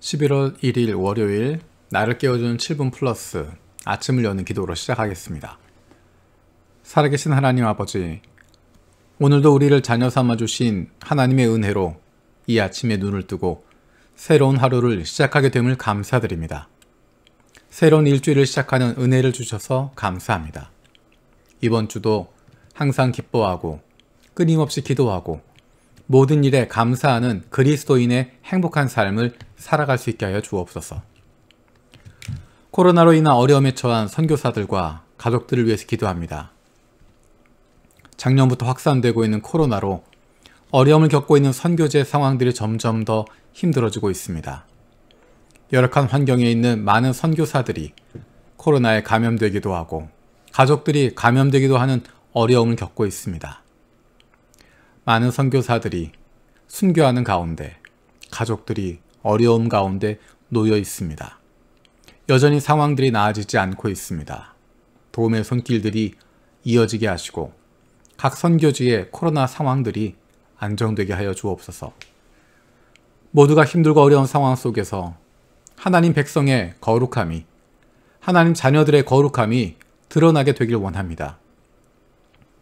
11월 1일 월요일 나를 깨워주는 7분 플러스 아침을 여는 기도로 시작하겠습니다. 살아계신 하나님 아버지, 오늘도 우리를 자녀 삼아주신 하나님의 은혜로 이 아침에 눈을 뜨고 새로운 하루를 시작하게 됨을 감사드립니다. 새로운 일주일을 시작하는 은혜를 주셔서 감사합니다. 이번 주도 항상 기뻐하고 끊임없이 기도하고 모든 일에 감사하는 그리스도인의 행복한 삶을 살아갈 수 있게 하여 주옵소서. 코로나로 인한 어려움에 처한 선교사들과 가족들을 위해서 기도합니다. 작년부터 확산되고 있는 코로나로 어려움을 겪고 있는 선교제 상황들이 점점 더 힘들어지고 있습니다. 열악한 환경에 있는 많은 선교사들이 코로나에 감염되기도 하고 가족들이 감염되기도 하는 어려움을 겪고 있습니다. 많은 선교사들이 순교하는 가운데 가족들이 어려움 가운데 놓여 있습니다. 여전히 상황들이 나아지지 않고 있습니다. 도움의 손길들이 이어지게 하시고 각 선교지의 코로나 상황들이 안정되게 하여 주옵소서. 모두가 힘들고 어려운 상황 속에서 하나님 백성의 거룩함이, 하나님 자녀들의 거룩함이 드러나게 되길 원합니다.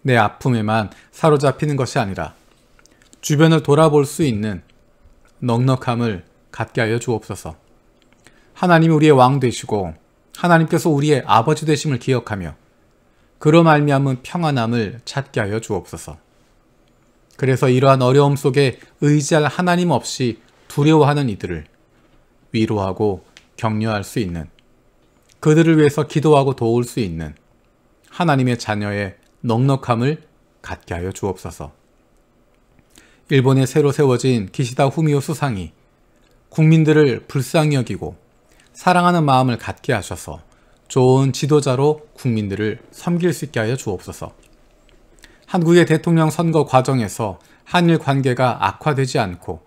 내 아픔에만 사로잡히는 것이 아니라 주변을 돌아볼 수 있는 넉넉함을 갖게 하여 주옵소서. 하나님이 우리의 왕 되시고 하나님께서 우리의 아버지 되심을 기억하며 그로 말미암은 평안함을 찾게 하여 주옵소서. 그래서 이러한 어려움 속에 의지할 하나님 없이 두려워하는 이들을 위로하고 격려할 수 있는, 그들을 위해서 기도하고 도울 수 있는 하나님의 자녀의 넉넉함을 갖게 하여 주옵소서. 일본에 새로 세워진 기시다 후미오 수상이 국민들을 불쌍히 여기고 사랑하는 마음을 갖게 하셔서 좋은 지도자로 국민들을 섬길 수 있게 하여 주옵소서. 한국의 대통령 선거 과정에서 한일 관계가 악화되지 않고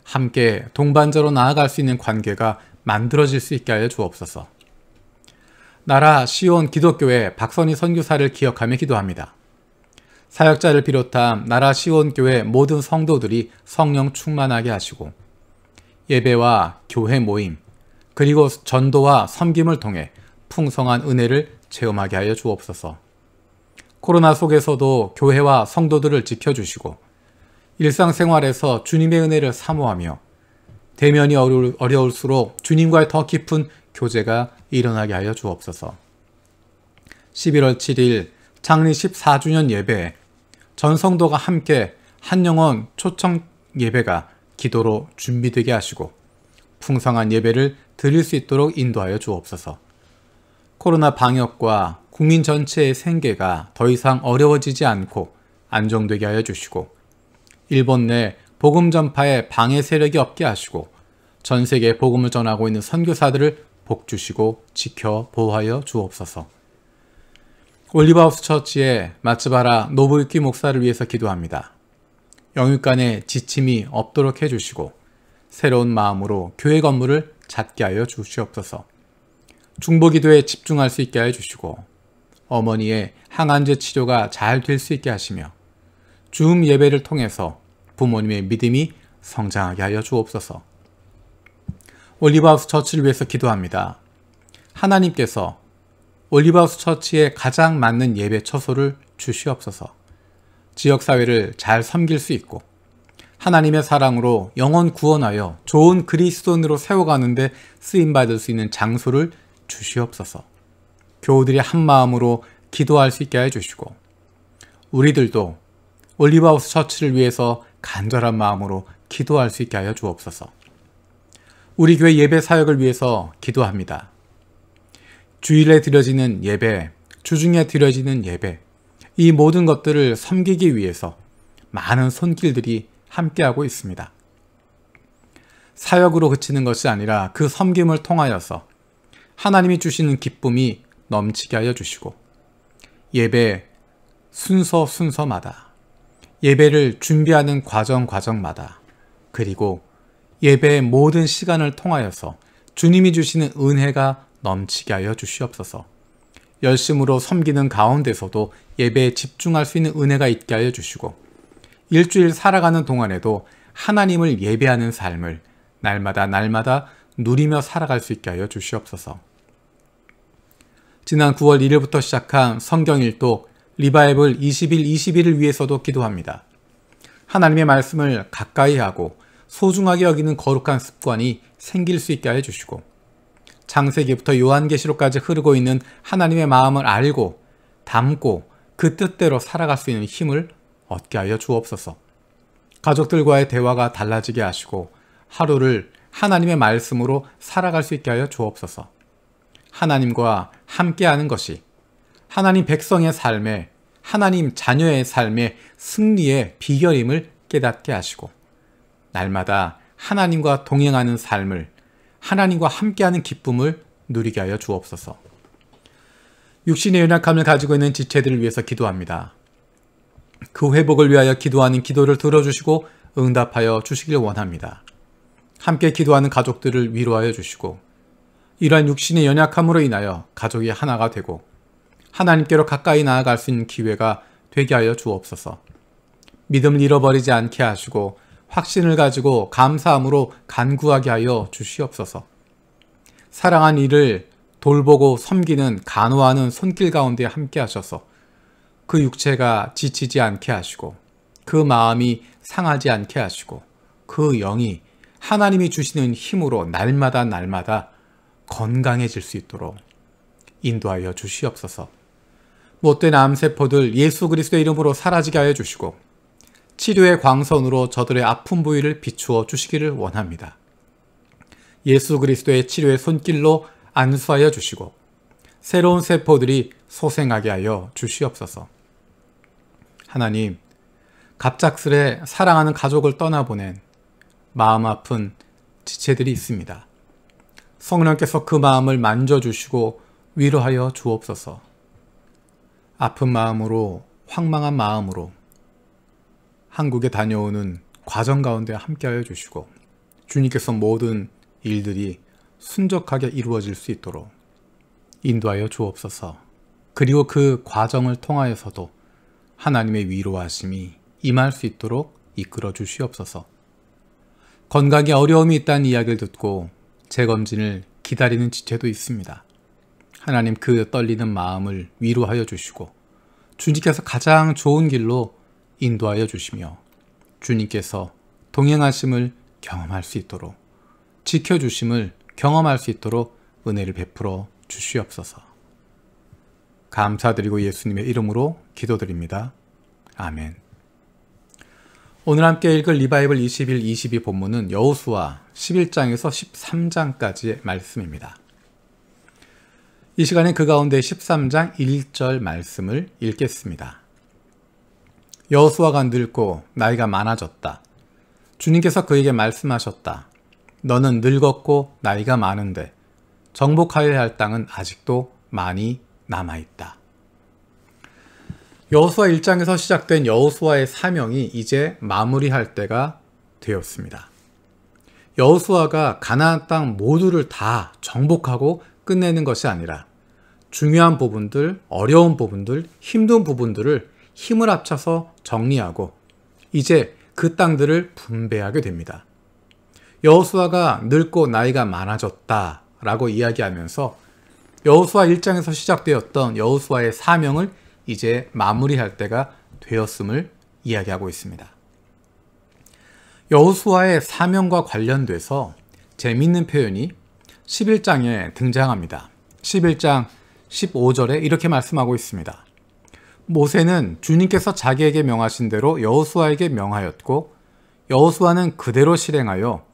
함께 동반자로 나아갈 수 있는 관계가 만들어질 수 있게 하여 주옵소서. 나라 시온 기독교회 박선희 선교사를 기억하며 기도합니다. 사역자를 비롯한 나라 시온 교회 모든 성도들이 성령 충만하게 하시고 예배와 교회 모임 그리고 전도와 섬김을 통해 풍성한 은혜를 체험하게 하여 주옵소서. 코로나 속에서도 교회와 성도들을 지켜주시고 일상생활에서 주님의 은혜를 사모하며 대면이 어려울수록 주님과의 더 깊은 교제가 일어나게 하여 주옵소서. 11월 7일 장리 14주년 예배에 전 성도가 함께 한영원 초청 예배가 기도로 준비되게 하시고 풍성한 예배를 드릴 수 있도록 인도하여 주옵소서. 코로나 방역과 국민 전체의 생계가 더 이상 어려워지지 않고 안정되게 하여 주시고 일본 내 복음 전파에 방해 세력이 없게 하시고 전 세계에 복음을 전하고 있는 선교사들을 복 주시고 지켜 보호하여 주옵소서. 올리브하우스 처치의 마츠바라 노부유키 목사를 위해서 기도합니다. 영육간에 지침이 없도록 해주시고 새로운 마음으로 교회 건물을 찾게 하여 주시옵소서. 중보기도에 집중할 수 있게 하여 주시고 어머니의 항암제 치료가 잘 될 수 있게 하시며 줌 예배를 통해서 부모님의 믿음이 성장하게 하여 주옵소서. 올리브하우스 처치를 위해서 기도합니다. 하나님께서 올리브하우스 처치에 가장 맞는 예배 처소를 주시옵소서. 지역사회를 잘 섬길 수 있고 하나님의 사랑으로 영혼 구원하여 좋은 그리스도인으로 세워가는데 쓰임받을 수 있는 장소를 주시옵소서. 교우들이 한마음으로 기도할 수 있게 해주시고 우리들도 올리브하우스 처치를 위해서 간절한 마음으로 기도할 수 있게 하여 주옵소서. 우리 교회 예배 사역을 위해서 기도합니다. 주일에 드려지는 예배, 주중에 드려지는 예배, 이 모든 것들을 섬기기 위해서 많은 손길들이 함께하고 있습니다. 사역으로 그치는 것이 아니라 그 섬김을 통하여서 하나님이 주시는 기쁨이 넘치게 하여 주시고 예배 순서마다 예배를 준비하는 과정마다 그리고 예배의 모든 시간을 통하여서 주님이 주시는 은혜가 넘치게 하여 주시옵소서. 열심으로 섬기는 가운데서도 예배에 집중할 수 있는 은혜가 있게 하여 주시고 일주일 살아가는 동안에도 하나님을 예배하는 삶을 날마다 누리며 살아갈 수 있게 하여 주시옵소서. 지난 9월 1일부터 시작한 성경일독 리바이블 20일 20일을 위해서도 기도합니다. 하나님의 말씀을 가까이 하고 소중하게 여기는 거룩한 습관이 생길 수 있게 하여 주시고, 창세기부터 요한계시록까지 흐르고 있는 하나님의 마음을 알고 담고 그 뜻대로 살아갈 수 있는 힘을 얻게 하여 주옵소서. 가족들과의 대화가 달라지게 하시고 하루를 하나님의 말씀으로 살아갈 수 있게 하여 주옵소서. 하나님과 함께하는 것이 하나님 백성의 삶에, 하나님 자녀의 삶의 승리의 비결임을 깨닫게 하시고, 날마다 하나님과 동행하는 삶을, 하나님과 함께하는 기쁨을 누리게 하여 주옵소서. 육신의 연약함을 가지고 있는 지체들을 위해서 기도합니다. 그 회복을 위하여 기도하는 기도를 들어주시고 응답하여 주시길 원합니다. 함께 기도하는 가족들을 위로하여 주시고, 이러한 육신의 연약함으로 인하여 가족이 하나가 되고 하나님께로 가까이 나아갈 수 있는 기회가 되게 하여 주옵소서. 믿음을 잃어버리지 않게 하시고 확신을 가지고 감사함으로 간구하게 하여 주시옵소서. 사랑한 이를 돌보고 섬기는 간호하는 손길 가운데 함께 하셔서 그 육체가 지치지 않게 하시고 그 마음이 상하지 않게 하시고 그 영이 하나님이 주시는 힘으로 날마다 건강해질 수 있도록 인도하여 주시옵소서. 못된 암세포들 예수 그리스도의 이름으로 사라지게 하여 주시고 치료의 광선으로 저들의 아픈 부위를 비추어 주시기를 원합니다. 예수 그리스도의 치료의 손길로 안수하여 주시고 새로운 세포들이 소생하게 하여 주시옵소서. 하나님, 갑작스레 사랑하는 가족을 떠나보낸 마음 아픈 지체들이 있습니다. 성령께서 그 마음을 만져주시고 위로하여 주옵소서. 아픈 마음으로, 황망한 마음으로 한국에 다녀오는 과정 가운데 함께하여 주시고 주님께서 모든 일들이 순적하게 이루어질 수 있도록 인도하여 주옵소서. 그리고 그 과정을 통하여서도 하나님의 위로하심이 임할 수 있도록 이끌어 주시옵소서. 건강에 어려움이 있다는 이야기를 듣고 재검진을 기다리는 지체도 있습니다. 하나님, 그 떨리는 마음을 위로하여 주시고 주님께서 가장 좋은 길로 인도하여 주시며 주님께서 동행하심을 경험할 수 있도록, 지켜주심을 경험할 수 있도록 은혜를 베풀어 주시옵소서. 감사드리고 예수님의 이름으로 기도드립니다. 아멘. 오늘 함께 읽을 리바이블 21, 22 본문은 여호수아 11장에서 13장까지의 말씀입니다. 이 시간에 그 가운데 13장 1절 말씀을 읽겠습니다. 여호수아가 늙고 나이가 많아졌다. 주님께서 그에게 말씀하셨다. 너는 늙었고 나이가 많은데 정복하여야 할 땅은 아직도 많이 남아있다. 여호수아 1장에서 시작된 여호수아의 사명이 이제 마무리할 때가 되었습니다. 여호수아가 가나안 땅 모두를 다 정복하고 끝내는 것이 아니라 중요한 부분들, 어려운 부분들, 힘든 부분들을 힘을 합쳐서 정리하고 이제 그 땅들을 분배하게 됩니다. 여호수아가 늙고 나이가 많아졌다라고 이야기하면서 여호수아 1장에서 시작되었던 여호수아의 사명을 이제 마무리할 때가 되었음을 이야기하고 있습니다. 여호수아의 사명과 관련돼서 재미있는 표현이 11장에 등장합니다. 11장 15절에 이렇게 말씀하고 있습니다. 모세는 주님께서 자기에게 명하신 대로 여호수아에게 명하였고 여호수아는 그대로 실행하여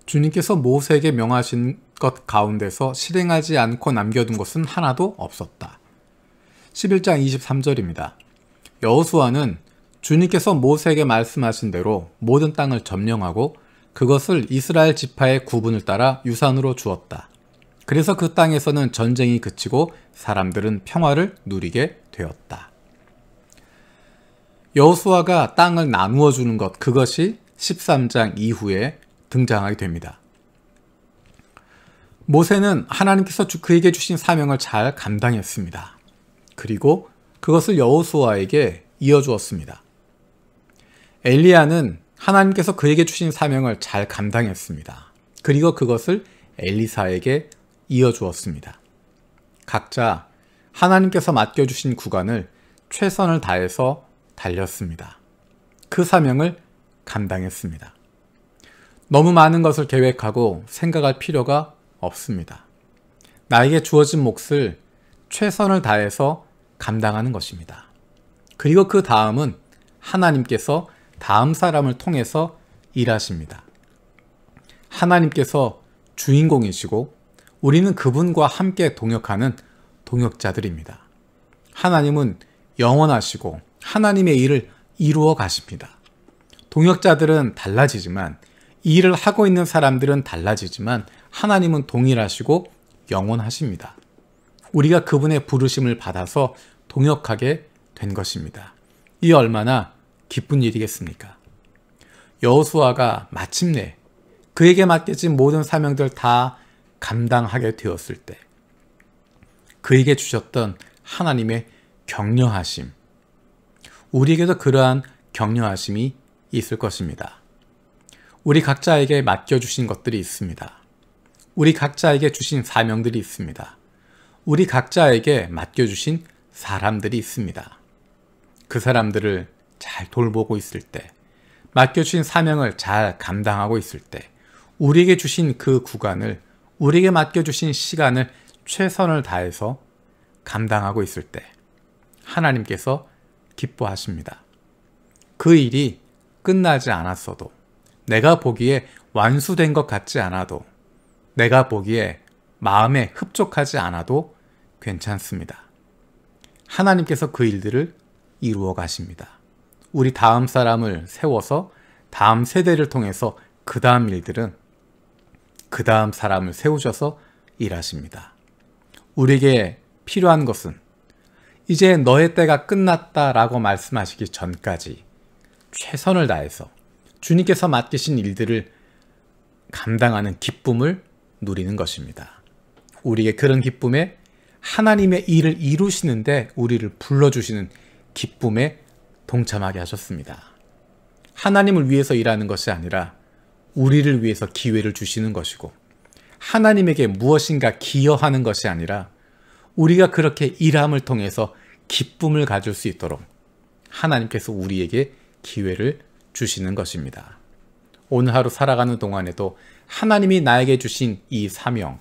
주님께서 모세에게 명하신 것 가운데서 실행하지 않고 남겨둔 것은 하나도 없었다. 11장 23절입니다. 여호수아는 주님께서 모세에게 말씀하신 대로 모든 땅을 점령하고 그것을 이스라엘 지파의 구분을 따라 유산으로 주었다. 그래서 그 땅에서는 전쟁이 그치고 사람들은 평화를 누리게 되었다. 여호수아가 땅을 나누어 주는 것, 그것이 13장 이후에 등장하게 됩니다. 모세는 하나님께서 그에게 주신 사명을 잘 감당했습니다. 그리고 그것을 여호수아에게 이어주었습니다. 엘리야는 하나님께서 그에게 주신 사명을 잘 감당했습니다. 그리고 그것을 엘리사에게 이어주었습니다. 각자 하나님께서 맡겨주신 구간을 최선을 다해서 달렸습니다. 그 사명을 감당했습니다. 너무 많은 것을 계획하고 생각할 필요가 없습니다. 나에게 주어진 몫을 최선을 다해서 감당하는 것입니다. 그리고 그 다음은 하나님께서 다음 사람을 통해서 일하십니다. 하나님께서 주인공이시고 우리는 그분과 함께 동역하는 동역자들입니다. 하나님은 영원하시고 하나님의 일을 이루어 가십니다. 동역자들은 달라지지만, 이 일을 하고 있는 사람들은 달라지지만 하나님은 동일하시고 영원하십니다. 우리가 그분의 부르심을 받아서 동역하게 된 것입니다. 이 얼마나 기쁜 일이겠습니까? 여호수아가 마침내 그에게 맡겨진 모든 사명들 다 감당하게 되었을 때 그에게 주셨던 하나님의 격려하심, 우리에게도 그러한 격려하심이 있을 것입니다. 우리 각자에게 맡겨주신 것들이 있습니다. 우리 각자에게 주신 사명들이 있습니다. 우리 각자에게 맡겨주신 사람들이 있습니다. 그 사람들을 잘 돌보고 있을 때, 맡겨주신 사명을 잘 감당하고 있을 때, 우리에게 주신 그 구간을, 우리에게 맡겨주신 시간을 최선을 다해서 감당하고 있을 때 하나님께서 기뻐하십니다. 그 일이 끝나지 않았어도, 내가 보기에 완수된 것 같지 않아도, 내가 보기에 마음에 흡족하지 않아도 괜찮습니다. 하나님께서 그 일들을 이루어 가십니다. 우리 다음 사람을 세워서 다음 세대를 통해서 그 다음 일들은 그 다음 사람을 세우셔서 일하십니다. 우리에게 필요한 것은 이제 너의 때가 끝났다라고 말씀하시기 전까지 최선을 다해서 주님께서 맡기신 일들을 감당하는 기쁨을 누리는 것입니다. 우리의 그런 기쁨에, 하나님의 일을 이루시는데 우리를 불러주시는 기쁨에 동참하게 하셨습니다. 하나님을 위해서 일하는 것이 아니라 우리를 위해서 기회를 주시는 것이고, 하나님에게 무엇인가 기여하는 것이 아니라 우리가 그렇게 일함을 통해서 기쁨을 가질 수 있도록 하나님께서 우리에게 기회를 주시는 것입니다. 오늘 하루 살아가는 동안에도 하나님이 나에게 주신 이 사명,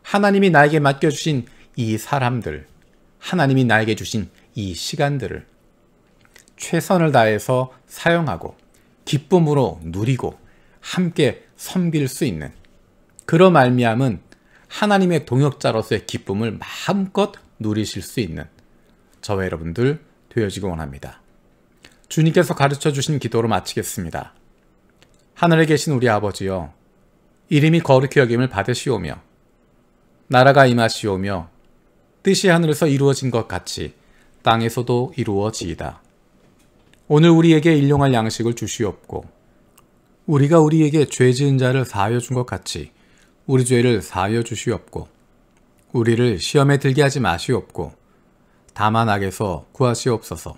하나님이 나에게 맡겨주신 이 사람들, 하나님이 나에게 주신 이 시간들을 최선을 다해서 사용하고 기쁨으로 누리고 함께 섬길 수 있는, 그런 말미암은 하나님의 동역자로서의 기쁨을 마음껏 누리실 수 있는 저와 여러분들 되어지기 원합니다. 주님께서 가르쳐 주신 기도로 마치겠습니다. 하늘에 계신 우리 아버지여, 이름이 거룩히 여김을 받으시오며 나라가 임하시오며 뜻이 하늘에서 이루어진 것 같이 땅에서도 이루어지이다. 오늘 우리에게 일용할 양식을 주시옵고, 우리가 우리에게 죄 지은 자를 사하여 준 것 같이 우리 죄를 사하여 주시옵고, 우리를 시험에 들게 하지 마시옵고 다만 악에서 구하시옵소서.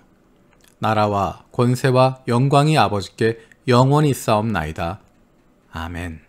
나라와 권세와 영광이 아버지께 영원히 있사옵나이다. 아멘.